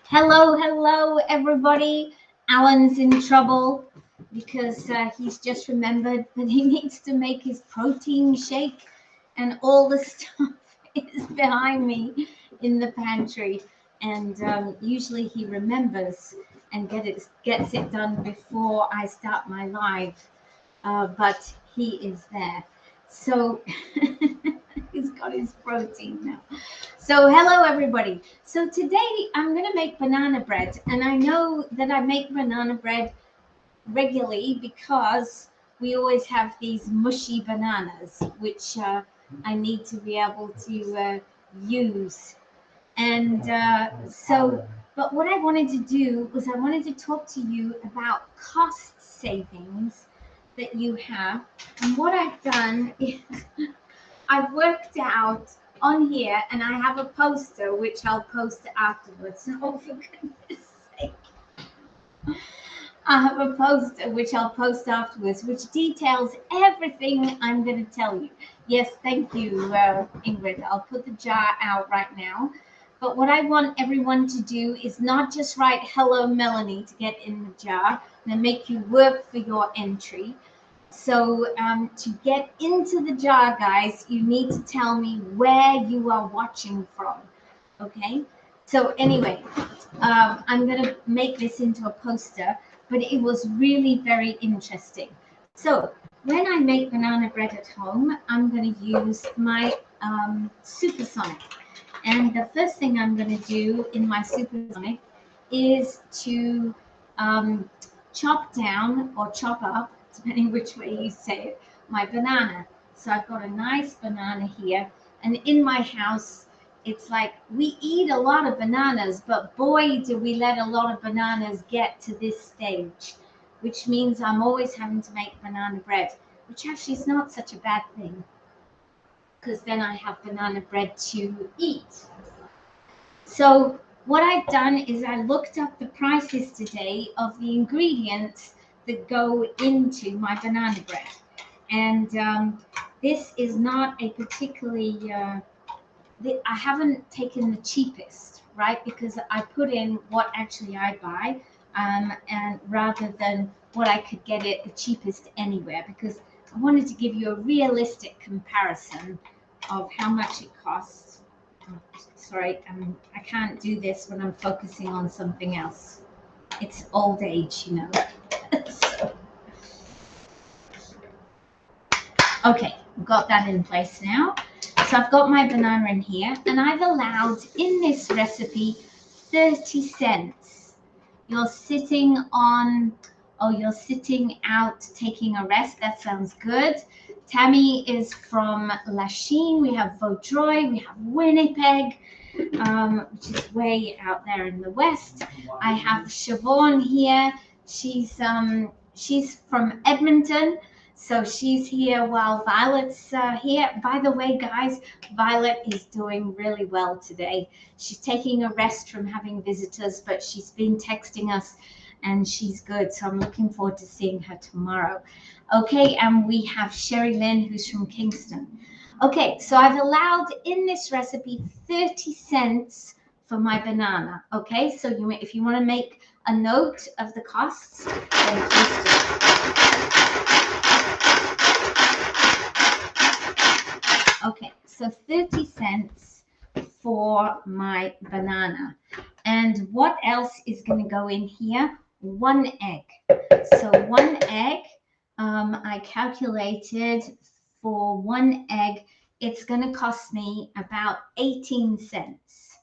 Hello, everybody. Alan's in trouble because he's just remembered that he needs to make his protein shake, and all the stuff is behind me in the pantry. And usually he remembers and gets it done before I start my live, but he is there. So he's got his protein now. So, hello everybody. So, today I'm going to make banana bread, and I know that I make banana bread regularly because we always have these mushy bananas, which I need to be able to use. And but what I wanted to do was I wanted to talk to you about cost savings that you have. And what I've done is I've worked out on here, and I have a poster which I'll post afterwards. Oh, for goodness sake. I have a poster which I'll post afterwards, which details everything I'm going to tell you. Yes, thank you, Ingrid. I'll put the jar out right now. But what I want everyone to do is not just write "Hello, Melanie" to get in the jar and make you work for your entry. So to get into the jar, guys, you need to tell me where you are watching from. Okay. So anyway, I'm going to make this into a poster, but it was really very interesting. So when I make banana bread at home, I'm going to use my supersonic. And the first thing I'm going to do in my supersonic is to um, chop down or chop up, depending which way you say it, my banana. So I've got a nice banana here. And in my house, it's like we eat a lot of bananas, but boy, do we let a lot of bananas get to this stage, which means I'm always having to make banana bread, which actually is not such a bad thing because then I have banana bread to eat. So what I've done is I looked up the prices today of the ingredients that go into my banana bread. And this is not a particularly, I haven't taken the cheapest, right? Because I put in what actually I buy, and rather than what I could get it the cheapest anywhere, because I wanted to give you a realistic comparison of how much it costs. Oh, sorry, I can't do this when I'm focusing on something else. It's old age, you know. So, okay, I've got that in place now. So I've got my banana in here, and I've allowed in this recipe 30 cents. You're sitting on, oh, you're sitting out taking a rest. That sounds good. Tammy is from Lachine. We have Vaudreuil. We have Winnipeg, which is way out there in the west. I have Siobhan here. She's from Edmonton. So she's here while Violet's here. By the way, guys, Violet is doing really well today. She's taking a rest from having visitors, but she's been texting us and she's good. So I'm looking forward to seeing her tomorrow. Okay, and we have Sherry Lynn, who's from Kingston. Okay, so I've allowed in this recipe 30 cents for my banana. Okay, so if you want to make a note of the costs, then please do. Okay, so 30 cents for my banana. And what else is going to go in here? One egg. So one egg, I calculated for one egg, it's going to cost me about 18 cents.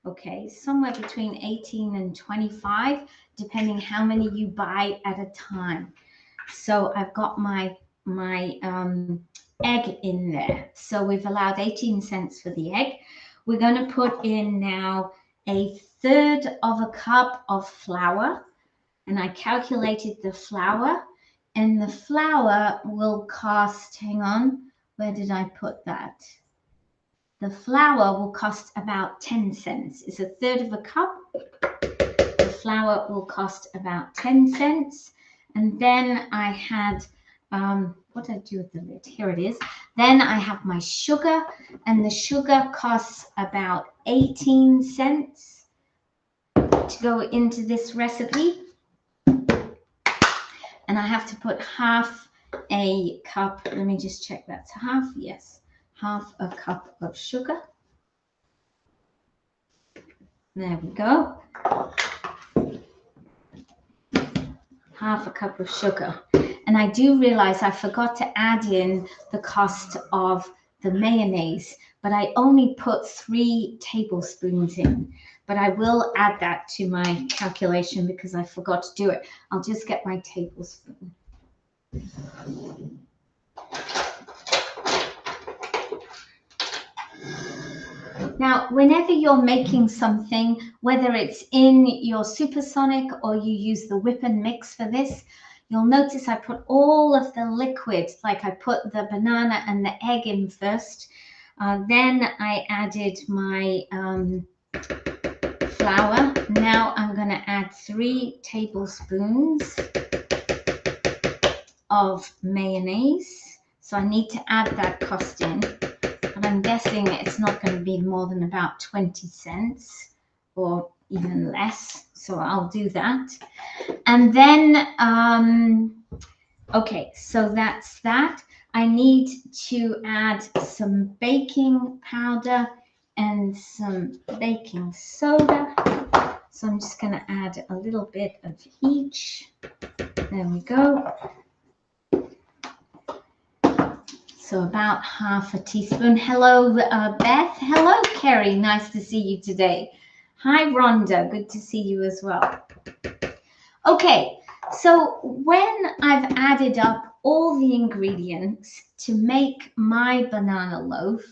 Okay, somewhere between 18 and 25, depending how many you buy at a time. So I've got my egg in there. So we've allowed 18 cents for the egg. We're going to put in now a third of a cup of flour. And I calculated the flour. And the flour will cost, hang on, where did I put that? The flour will cost about 10 cents. It's a third of a cup. The flour will cost about 10 cents. And then I had, what did I do with the lid? Here it is. Then I have my sugar, and the sugar costs about 18 cents. to go into this recipe. And I have to put half a cup, let me just check that's half, yes, half a cup of sugar. There we go. Half a cup of sugar. And I do realize I forgot to add in the cost of the mayonnaise, but I only put 3 tablespoons in. But I will add that to my calculation because I forgot to do it. I'll just get my tablespoon. Now, whenever you're making something, whether it's in your supersonic or you use the whip and mix for this, you'll notice I put all of the liquid, like I put the banana and the egg in first. Then I added my flour. Now I'm going to add 3 tablespoons of mayonnaise. So I need to add that cost in. But I'm guessing it's not going to be more than about 20 cents or even less. So I'll do that. And then, okay, so that's that. I need to add some baking powder and some baking soda. So I'm just going to add a little bit of each. There we go. So about half a teaspoon. Hello, Beth. Hello, Kerry. Nice to see you today. Hi, Rhonda. Good to see you as well. Okay, so when I've added up all the ingredients to make my banana loaf,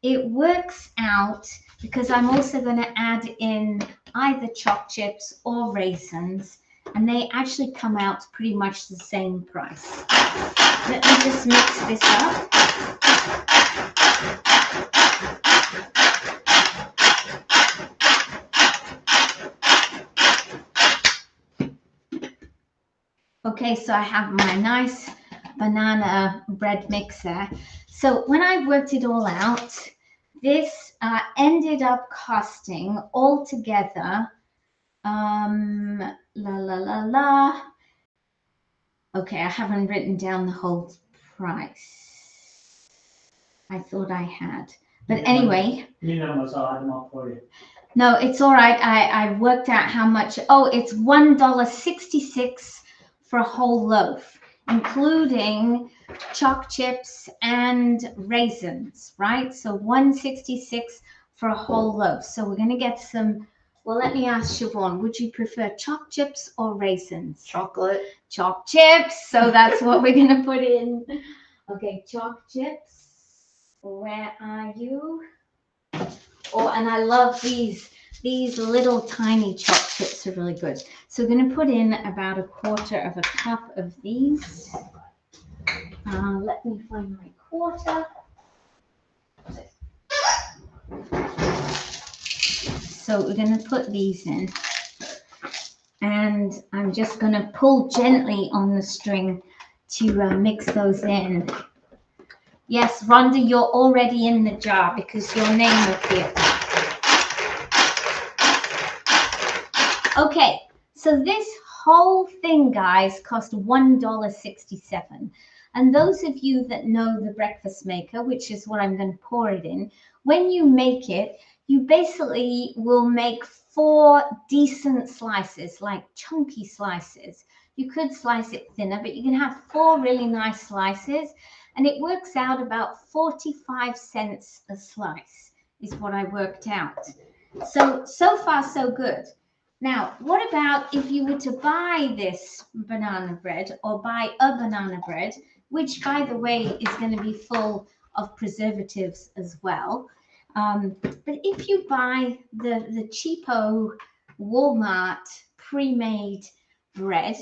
it works out, because I'm also going to add in either choc chips or raisins, and they actually come out pretty much the same price. Let me just mix this up. Okay, so I have my nice banana bread mixer. So when I worked it all out, this ended up costing altogether, okay, I haven't written down the whole price. I thought I had. But anyway. No, it's all right. I worked out how much. Oh, it's $1.66 for a whole loaf, including choc chips and raisins, right? So $1.66 for a whole loaf. So we're going to get some. Well, let me ask Siobhan, would you prefer choc chips or raisins? Chocolate. Choc chips. So that's what we're going to put in. Okay, choc chips. Where are you? Oh, and I love these little tiny choc chips are really good. So we're going to put in about 1/4 of a cup of these. Let me find my quarter. So we're going to put these in. And I'm just going to pull gently on the string to mix those in. Yes, Rhonda, you're already in the jar because your name appeared. Okay, so this whole thing, guys, cost $1.67. And those of you that know the breakfast maker, which is what I'm going to pour it in, when you make it, you basically will make 4 decent slices, like chunky slices. You could slice it thinner, but you can have 4 really nice slices. And it works out about 45 cents a slice is what I worked out. So far, so good. Now, what about if you were to buy this banana bread or buy a banana bread, which, by the way, is going to be full of preservatives as well. But if you buy the cheapo Walmart pre-made bread,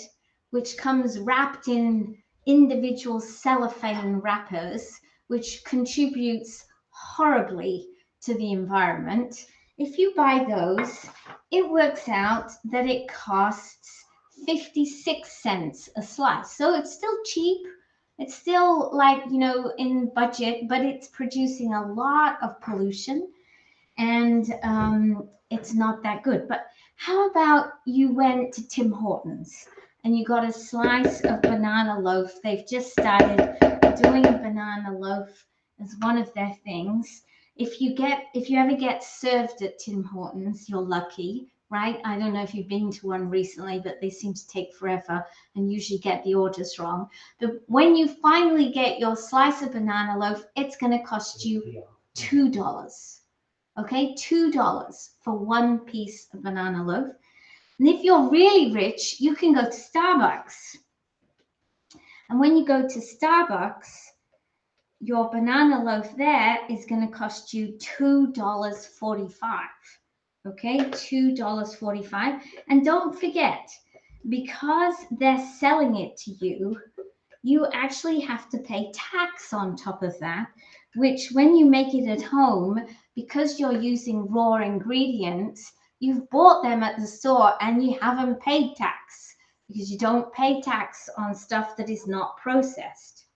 which comes wrapped in individual cellophane wrappers, which contributes horribly to the environment, if you buy those, it works out that it costs 56 cents a slice. So it's still cheap. It's still, like, you know, in budget, but it's producing a lot of pollution, and it's not that good. But How about you went to Tim Hortons and you got a slice of banana loaf? They've just started doing banana loaf as one of their things. If you ever get served at Tim Hortons, you're lucky, right? I don't know if you've been to one recently, but they seem to take forever and usually get the orders wrong. But when you finally get your slice of banana loaf, it's going to cost you $2. Okay, $2 for one piece of banana loaf. And if you're really rich, you can go to Starbucks. And when you go to Starbucks, your banana loaf there is going to cost you $2.45. Okay, $2.45. And don't forget, because they're selling it to you, you actually have to pay tax on top of that, which when you make it at home, because you're using raw ingredients, you've bought them at the store and you haven't paid tax, because you don't pay tax on stuff that is not processed.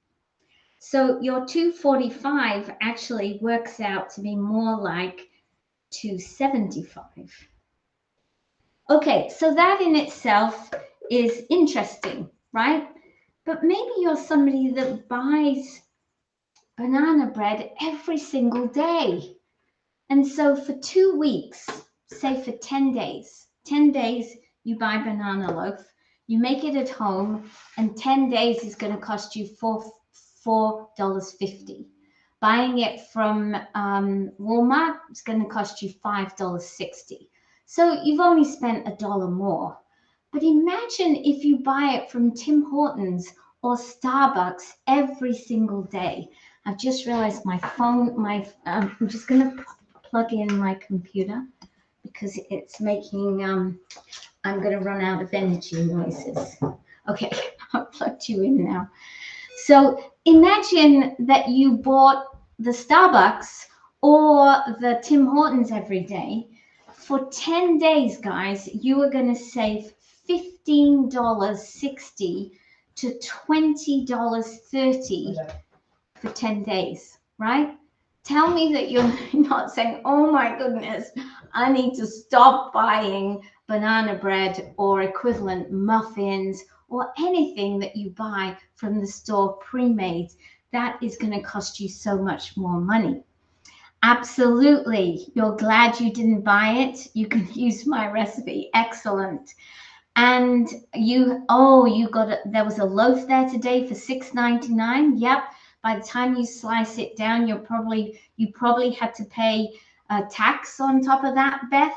So your $2.45 actually works out to be more like $2.75. Okay, so that in itself is interesting, right? But maybe you're somebody that buys banana bread every single day. And so for 2 weeks, say for 10 days, you buy banana loaf, you make it at home, and 10 days is going to cost you $4.50. Buying it from Walmart is going to cost you $5.60. So you've only spent $1 more. But imagine if you buy it from Tim Hortons or Starbucks every single day. I've just realized my phone, I'm just going to plug in my computer because it's making, I'm going to run out of energy noises. Okay, I've plugged you in now. So imagine that you bought the Starbucks or the Tim Hortons every day. For 10 days, guys, you are going to save $15.60 to $20.30 for 10 days, right? Tell me that you're not saying, oh my goodness, I need to stop buying banana bread or equivalent muffins or anything that you buy from the store pre-made. That is going to cost you so much more money. Absolutely. You're glad you didn't buy it. You can use my recipe. Excellent. And there was a loaf there today for $6.99. Yep. By the time you slice it down, you probably had to pay a tax on top of that, Beth.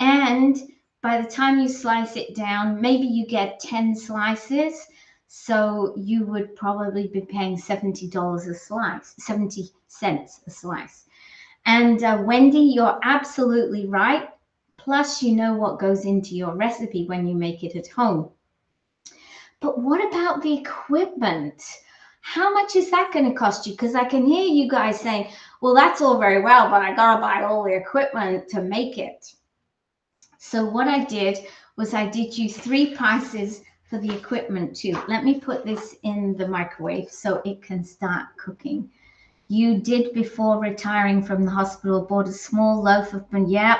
And by the time you slice it down, maybe you get 10 slices. So you would probably be paying $70 a slice, 70 cents a slice. And Wendy, you're absolutely right. Plus, you know what goes into your recipe when you make it at home. But what about the equipment? How much is that going to cost you? Because I can hear you guys saying, well, that's all very well, but I got to buy all the equipment to make it. So what I did was I did you 3 prices for the equipment too. Let me put this in the microwave so it can start cooking. You did, before retiring from the hospital, bought a small loaf of bread. Yep.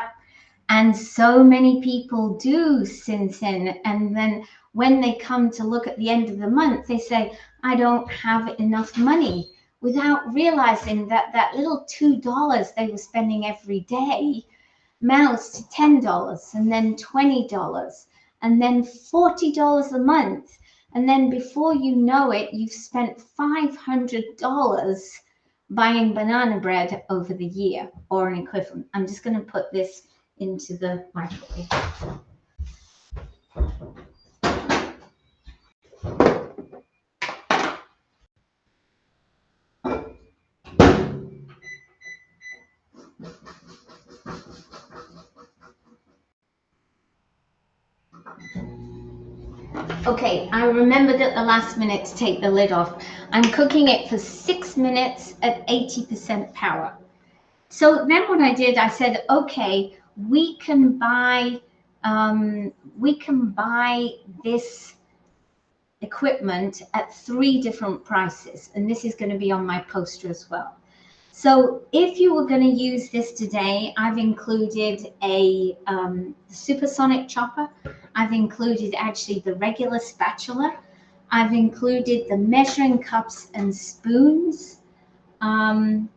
And so many people do since then. And then when they come to look at the end of the month, they say, I don't have enough money, without realizing that that little $2 they were spending every day mounts to $10 and then $20 and then $40 a month. And then before you know it, you've spent $500 buying banana bread over the year or an equivalent. I'm just going to put this into the microwave. Okay, I remembered at the last minute to take the lid off. I'm cooking it for 6 minutes at 80% power. So then what I did, I said, okay, we can buy this equipment at 3 different prices, and this is going to be on my poster as well. So if you were going to use this today, I've included a supersonic chopper. I've included actually the regular spatula. I've included the measuring cups and spoons. And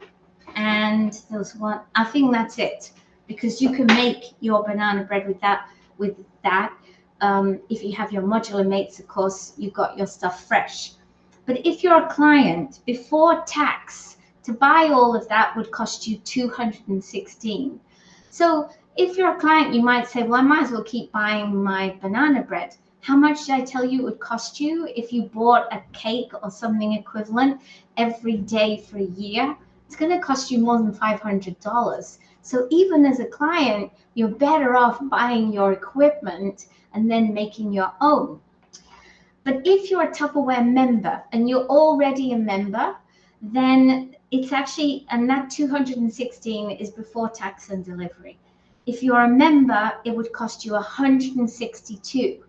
there's one, I think that's it, because you can make your banana bread with that. If you have your modular mates, of course, you've got your stuff fresh. But if you're a client, before tax, to buy all of that would cost you $216. So if you're a client, you might say, well, I might as well keep buying my banana bread. How much did I tell you it would cost you if you bought a cake or something equivalent every day for a year? It's going to cost you more than $500. So even as a client, you're better off buying your equipment and then making your own. But if you're a Tupperware member and you're already a member, then it's actually, and that 216 is before tax and delivery. If you're a member, it would cost you 162.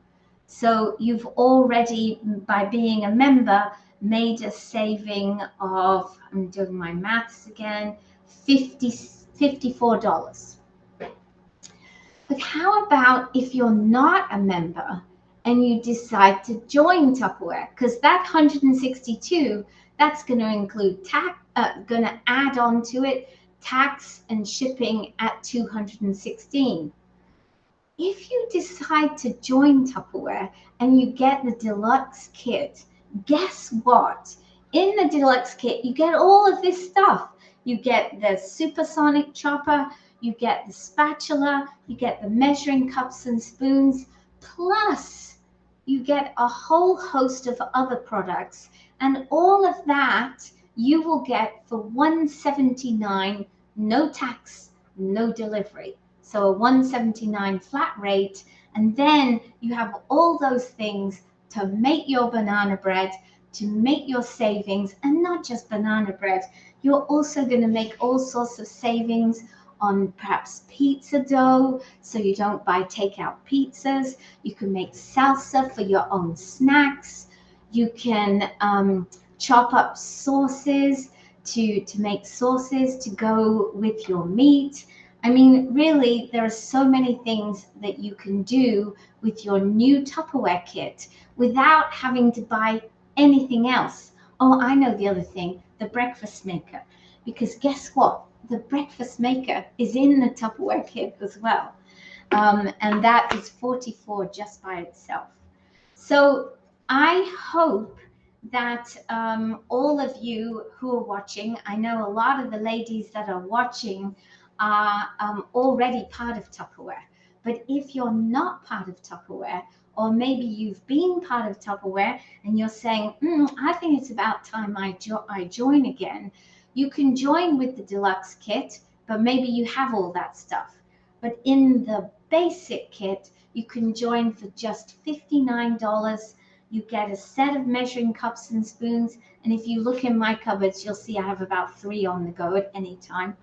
So you've already, by being a member, made a saving of, I'm doing my maths again, $54. But how about if you're not a member and you decide to join Tupperware? Because that 162, that's going to include tax, going to add on to it tax and shipping at 216. If you decide to join Tupperware and you get the deluxe kit, guess what? In the deluxe kit, you get all of this stuff. You get the supersonic chopper, you get the spatula, you get the measuring cups and spoons, plus you get a whole host of other products. And all of that you will get for $179, no tax, no delivery. So a $179 flat rate, and then you have all those things to make your banana bread, to make your savings, and not just banana bread. You're also going to make all sorts of savings on perhaps pizza dough, so you don't buy takeout pizzas. You can make salsa for your own snacks. You can chop up sauces to make sauces to go with your meat. I mean, really, there are so many things that you can do with your new Tupperware kit without having to buy anything else. Oh, I know the other thing, the breakfast maker. Because guess what? The breakfast maker is in the Tupperware kit as well. And that is $44 just by itself. So I hope that all of you who are watching, I know a lot of the ladies that are watching are already part of Tupperware. But if you're not part of Tupperware, or maybe you've been part of Tupperware and you're saying, I think it's about time I join again, you can join with the deluxe kit, but maybe you have all that stuff. But in the basic kit, you can join for just $59. You get a set of measuring cups and spoons. And if you look in my cupboards, you'll see I have about 3 on the go at any time.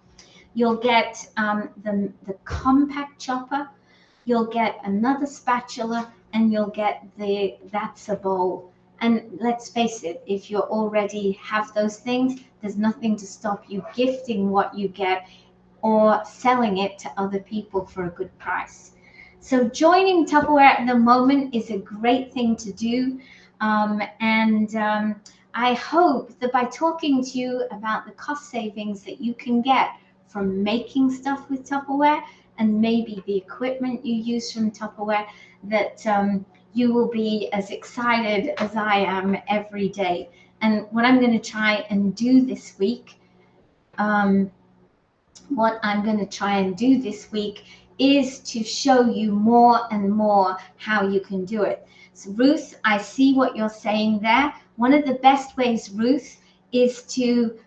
You'll get the compact chopper. You'll get another spatula, and you'll get that's a bowl. And let's face it, if you already have those things, there's nothing to stop you gifting what you get or selling it to other people for a good price. So joining Tupperware at the moment is a great thing to do. I hope that by talking to you about the cost savings that you can get from making stuff with Tupperware and maybe the equipment you use from Tupperware, that you will be as excited as I am every day. And what I'm going to try and do this week, is to show you more and more how you can do it. So Ruth, I see what you're saying there. One of the best ways, Ruth, is to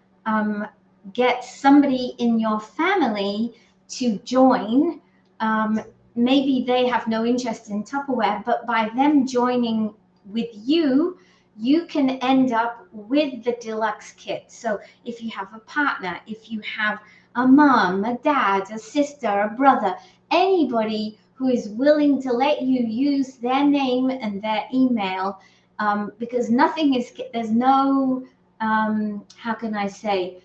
get somebody in your family to join. Maybe they have no interest in Tupperware, but by them joining with you, you can end up with the deluxe kit. So if you have a partner, if you have a mom, a dad, a sister, a brother, anybody who is willing to let you use their name and their email, because there's no, how can I say,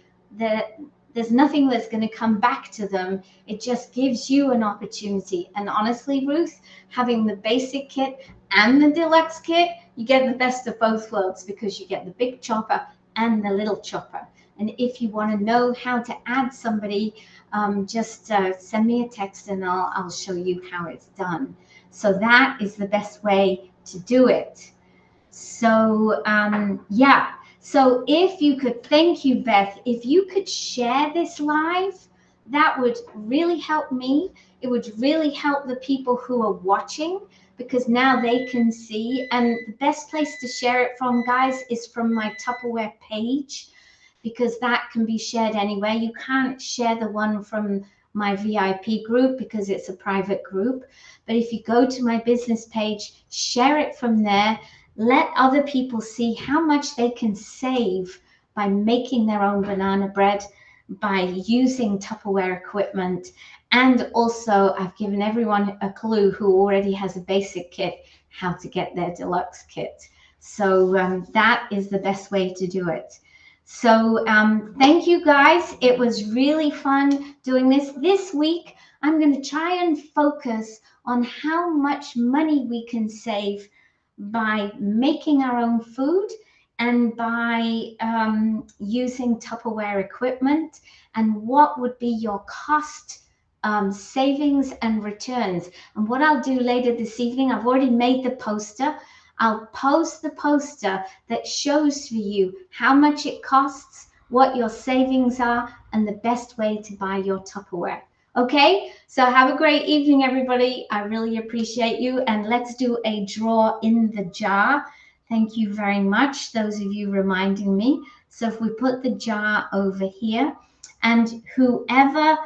there's nothing that's going to come back to them. It just gives you an opportunity. And honestly, Ruth, having the basic kit and the deluxe kit, you get the best of both worlds, because you get the big chopper and the little chopper. And if you want to know how to add somebody, just send me a text and I'll show you how it's done. So that is the best way to do it. So yeah, so if you could, thank you, Beth, if you could share this live, that would really help me. It would really help the people who are watching, because now they can see. And the best place to share it from, guys, is from my Tupperware page, because that can be shared anywhere. You can't share the one from my VIP group because it's a private group. But if you go to my business page, share it from there. Let other people see how much they can save by making their own banana bread, by using Tupperware equipment. And also, I've given everyone a clue who already has a basic kit how to get their deluxe kit. So that is the best way to do it. So thank you, guys. It was really fun doing this. This week, I'm going to try and focus on how much money we can save by making our own food and by using Tupperware equipment, and what would be your cost savings and returns. And what I'll do later this evening, I've already made the poster. I'll post the poster that shows for you how much it costs, what your savings are, and the best way to buy your Tupperware. Okay, so have a great evening, everybody. I really appreciate you. And let's do a draw in the jar. Thank you very much, those of you reminding me. So if we put the jar over here, and whoever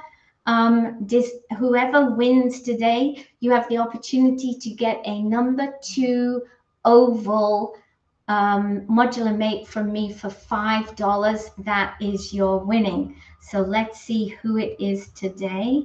wins today, you have the opportunity to get a number 2 oval modular mate from me for $5. That is your winning. So let's see who it is today.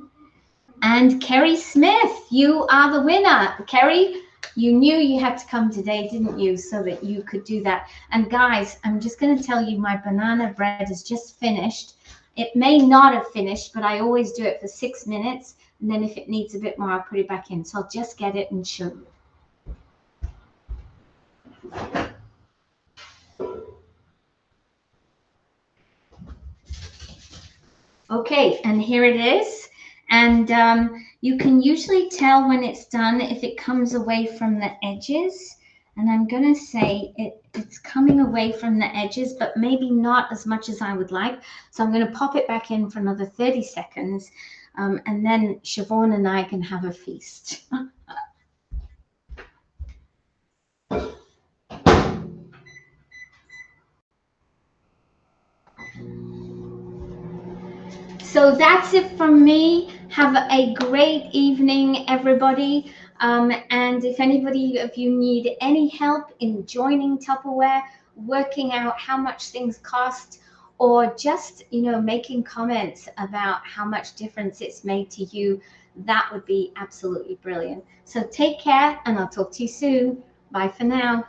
And Kerry Smith, you are the winner. Kerry, you knew you had to come today, didn't you, so that you could do that. And guys, I'm just going to tell you, my banana bread is just finished. It may not have finished, but I always do it for 6 minutes. And then if it needs a bit more, I'll put it back in. So I'll just get it and show you. Okay, and here it is. And you can usually tell when it's done if it comes away from the edges. And I'm going to say it's coming away from the edges, but maybe not as much as I would like. So I'm going to pop it back in for another 30 seconds. And then Siobhan and I can have a feast. So that's it from me. Have a great evening, everybody. And if anybody of you need any help in joining Tupperware, working out how much things cost, or just, making comments about how much difference it's made to you, that would be absolutely brilliant. So take care, and I'll talk to you soon. Bye for now.